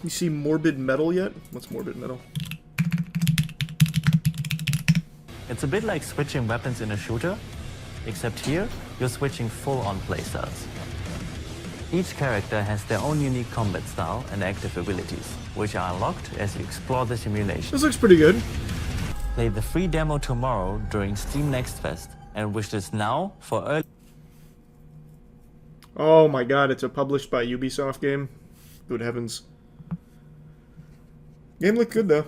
You see Morbid Metal yet? What's Morbid Metal? It's a bit like switching weapons in a shooter, except here, you're switching full-on playstyles. Each character has their own unique combat style and active abilities, which are unlocked as you explore the simulation. This looks pretty good. Play the free demo tomorrow during Steam Next Fest and wish this now for early... Oh my god, it's a published by Ubisoft game. Good heavens. Game looked good though.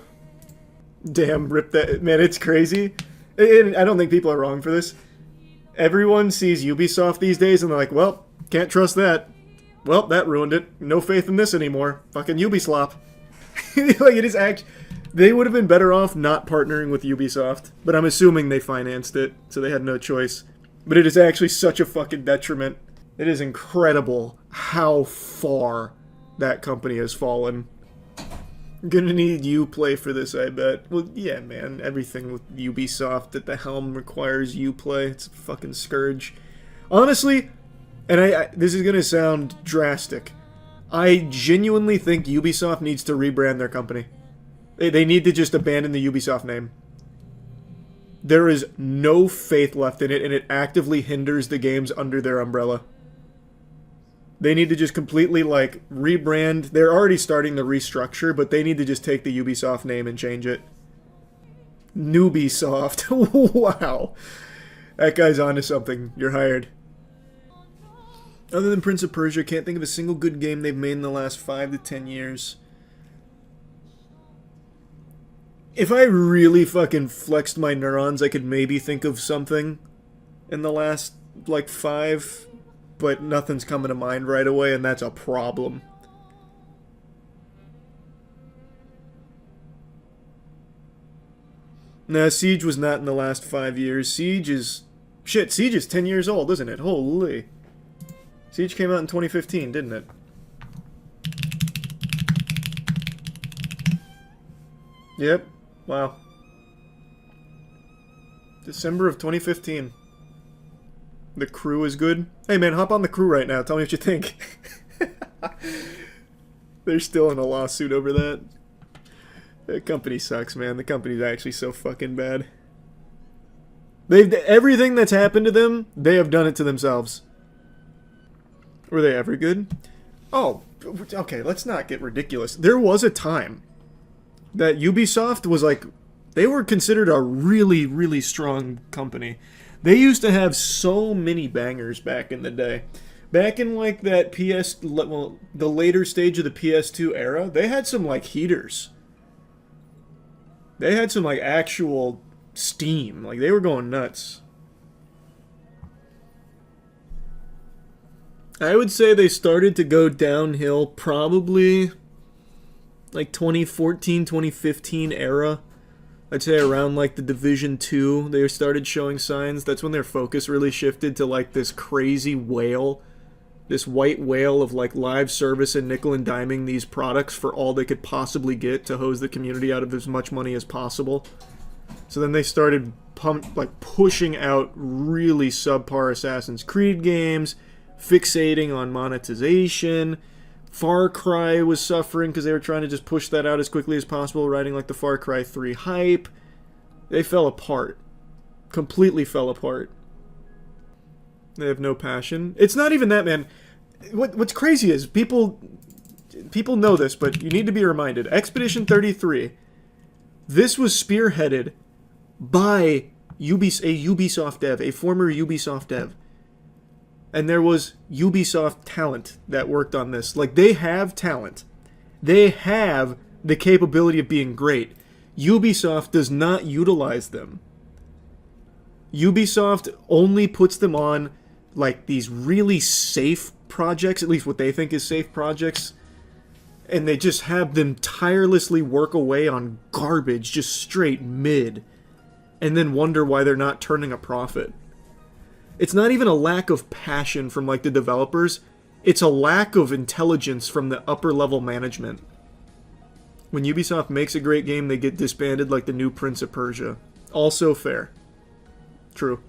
Damn, rip that. Man, it's crazy. And I don't think people are wrong for this. Everyone sees Ubisoft these days and they're like, well, can't trust that. Well, that ruined it. No faith in this anymore. Fucking Ubislop. Like, it is actually... They would have been better off not partnering with Ubisoft, but I'm assuming they financed it, so they had no choice. But it is actually such a fucking detriment. It is incredible how far that company has fallen. I'm gonna need Uplay for this, I bet. Well, yeah, man. Everything with Ubisoft at the helm requires Uplay. It's a fucking scourge. Honestly, and this is gonna sound drastic, I genuinely think Ubisoft needs to rebrand their company. They need to just abandon the Ubisoft name. There is no faith left in it, and it actively hinders the games under their umbrella. They need to just completely, like, rebrand. They're already starting the restructure, but they need to just take the Ubisoft name and change it. Newbisoft. Wow. That guy's onto something. You're hired. Other than Prince of Persia, can't think of a single good game they've made in the last 5 to 10 years. If I really fucking flexed my neurons, I could maybe think of something in the last, like, 5, but nothing's coming to mind right away, and that's a problem. Nah, Siege was not in the last 5 years. Siege is... Shit, Siege is 10 years old, isn't it? Holy. Siege came out in 2015, didn't it? Yep. Wow. December of 2015. The Crew is good. Hey man, hop on The Crew right now. Tell me what you think. They're still in a lawsuit over that. That company sucks, man. The company's actually so fucking bad. Everything that's happened to them, they have done it to themselves. Were they ever good? Oh, okay, let's not get ridiculous. There was a time that Ubisoft was like, they were considered a really, really strong company. They used to have so many bangers back in the day. Back in like that well, the later stage of the PS2 era, they had some like heaters. They had some like actual steam. Like they were going nuts. I would say they started to go downhill probably like 2014, 2015 era. I'd say around like the Division 2, they started showing signs. That's when their focus really shifted to like this crazy whale. This white whale of like live service and nickel and diming these products for all they could possibly get to hose the community out of as much money as possible. So then they started pushing out really subpar Assassin's Creed games, fixating on monetization. Far Cry was suffering because they were trying to just push that out as quickly as possible, riding like the Far Cry 3 hype. They fell apart. Completely fell apart. They have no passion. It's not even that, man. What's crazy is people know this, but you need to be reminded. Expedition 33, this was spearheaded by a Ubisoft dev, a former Ubisoft dev. And there was Ubisoft talent that worked on this. Like, they have talent. They have the capability of being great. Ubisoft does not utilize them. Ubisoft only puts them on, like, these really safe projects, at least what they think is safe projects, and they just have them tirelessly work away on garbage, just straight mid, and then wonder why they're not turning a profit. It's not even a lack of passion from, like, the developers. It's a lack of intelligence from the upper-level management. When Ubisoft makes a great game, they get disbanded like the new Prince of Persia. Also fair. True.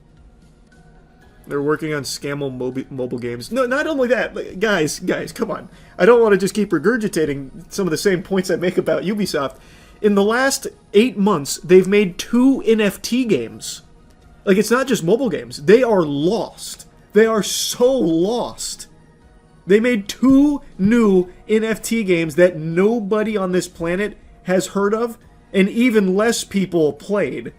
They're working on scammo mobile games. No, not only that, like, guys, come on. I don't want to just keep regurgitating some of the same points I make about Ubisoft. In the last 8 months, they've made 2 NFT games. Like, it's not just mobile games. They are lost. They are so lost. They made 2 new NFT games that nobody on this planet has heard of, and even less people played.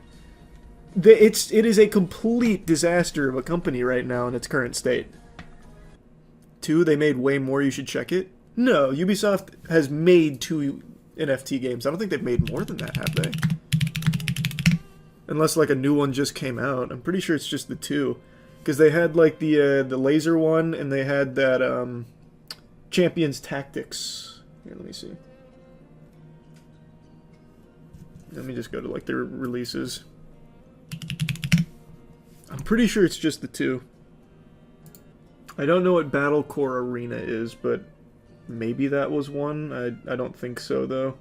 It is a complete disaster of a company right now in its current state. 2, they made way more, you should check it. No, Ubisoft has made 2 NFT games. I don't think they've made more than that, have they? Unless, like, a new one just came out. I'm pretty sure it's just the 2. Because they had, like, the laser one, and they had that, Champions Tactics. Here, let me see. Let me just go to, like, their releases. I'm pretty sure it's just the 2. I don't know what Battlecore Arena is, but maybe that was one. I don't think so, though.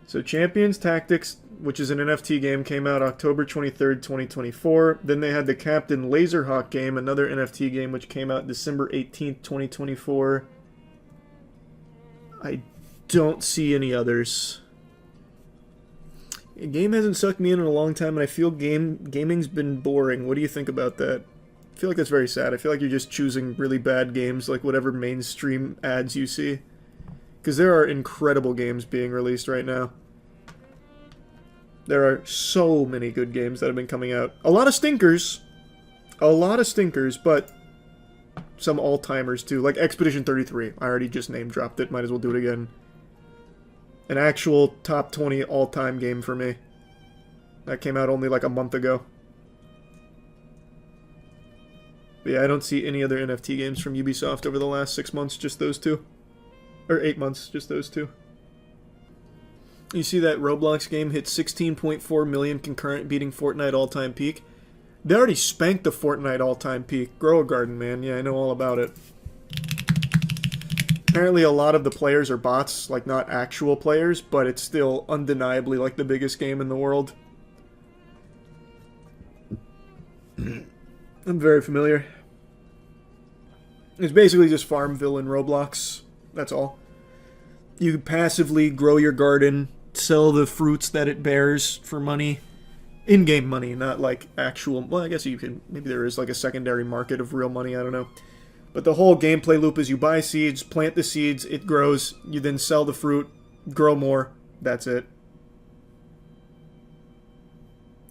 So Champions Tactics, which is an NFT game, came out October 23rd, 2024. Then they had the Captain Laserhawk game, another NFT game, which came out December 18th, 2024. I don't see any others. A game hasn't sucked me in a long time, and I feel gaming's been boring. What do you think about that? I feel like that's very sad. I feel like you're just choosing really bad games, like whatever mainstream ads you see. Because there are incredible games being released right now. There are so many good games that have been coming out. A lot of stinkers. But some all-timers too. Like Expedition 33. I already just name-dropped it. Might as well do it again. An actual top 20 all-time game for me. That came out only like a month ago. But yeah, I don't see any other NFT games from Ubisoft over the last 6 months, just those 2. Or 8 months, just those 2. You see that Roblox game hit 16.4 million concurrent, beating Fortnite all-time peak? They already spanked the Fortnite all-time peak. Grow a garden, man. Yeah, I know all about it. Apparently a lot of the players are bots, like not actual players, but it's still undeniably like the biggest game in the world. I'm very familiar. It's basically just Farmville in Roblox. That's all. You passively grow your garden, sell the fruits that it bears for money. In-game money, not like actual... Well, I guess you can... Maybe there is like a secondary market of real money, I don't know. But the whole gameplay loop is you buy seeds, plant the seeds, it grows, you then sell the fruit, grow more, that's it.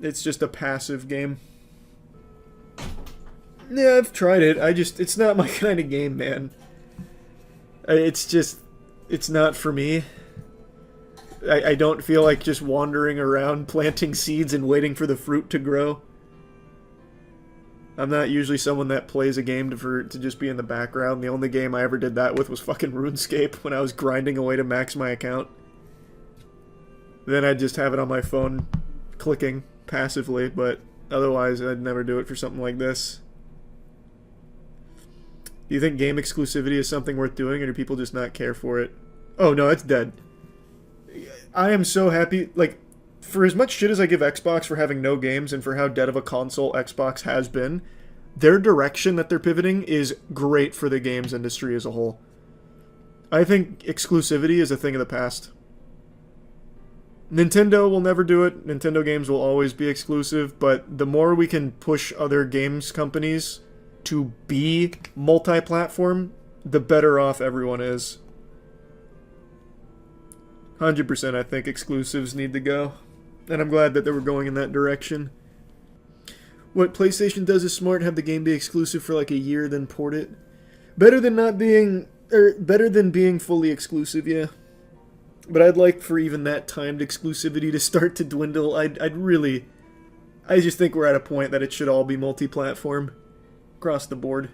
It's just a passive game. Yeah, I've tried it, it's not my kind of game, man. It's not for me. I don't feel like just wandering around planting seeds and waiting for the fruit to grow. I'm not usually someone that plays a game to just be in the background. The only game I ever did that with was fucking RuneScape when I was grinding away to max my account. Then I'd just have it on my phone clicking passively, but otherwise I'd never do it for something like this. Do you think game exclusivity is something worth doing, or do people just not care for it? Oh no, it's dead. I am so happy, like, for as much shit as I give Xbox for having no games and for how dead of a console Xbox has been, their direction that they're pivoting is great for the games industry as a whole. I think exclusivity is a thing of the past. Nintendo will never do it. Nintendo games will always be exclusive, but the more we can push other games companies to be multi-platform, the better off everyone is. 100% I think exclusives need to go. And I'm glad that they were going in that direction. What PlayStation does is smart, have the game be exclusive for like a year, then port it. Better than not being... better than being fully exclusive, yeah. But I'd like for even that timed exclusivity to start to dwindle. I just think we're at a point that it should all be multi-platform. Across the board.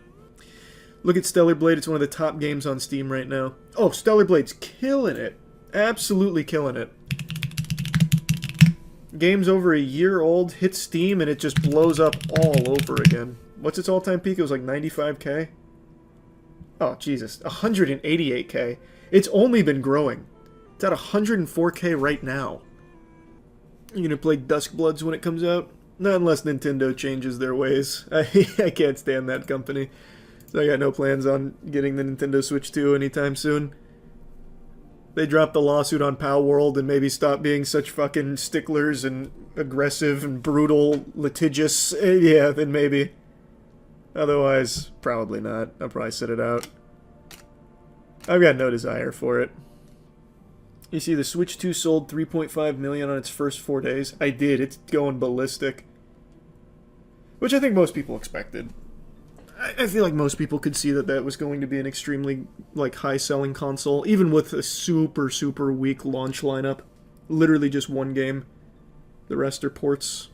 Look at Stellar Blade, it's one of the top games on Steam right now. Oh, Stellar Blade's killing it. Absolutely killing it. Game's over a year old, hits Steam, and it just blows up all over again. What's its all-time peak? It was like 95k? Oh, Jesus. 188k. It's only been growing. It's at 104k right now. You gonna play Duskbloods when it comes out? Not unless Nintendo changes their ways. I can't stand that company. So I got no plans on getting the Nintendo Switch 2 anytime soon. They drop the lawsuit on Pal World and maybe stop being such fucking sticklers and aggressive and brutal, litigious. Yeah, then maybe. Otherwise, probably not. I'll probably sit it out. I've got no desire for it. You see, the Switch 2 sold 3.5 million on its first 4 days. I did. It's going ballistic. Which I think most people expected. I feel like most people could see that that was going to be an extremely, like, high-selling console, even with a super, super weak launch lineup. Literally just one game. The rest are ports.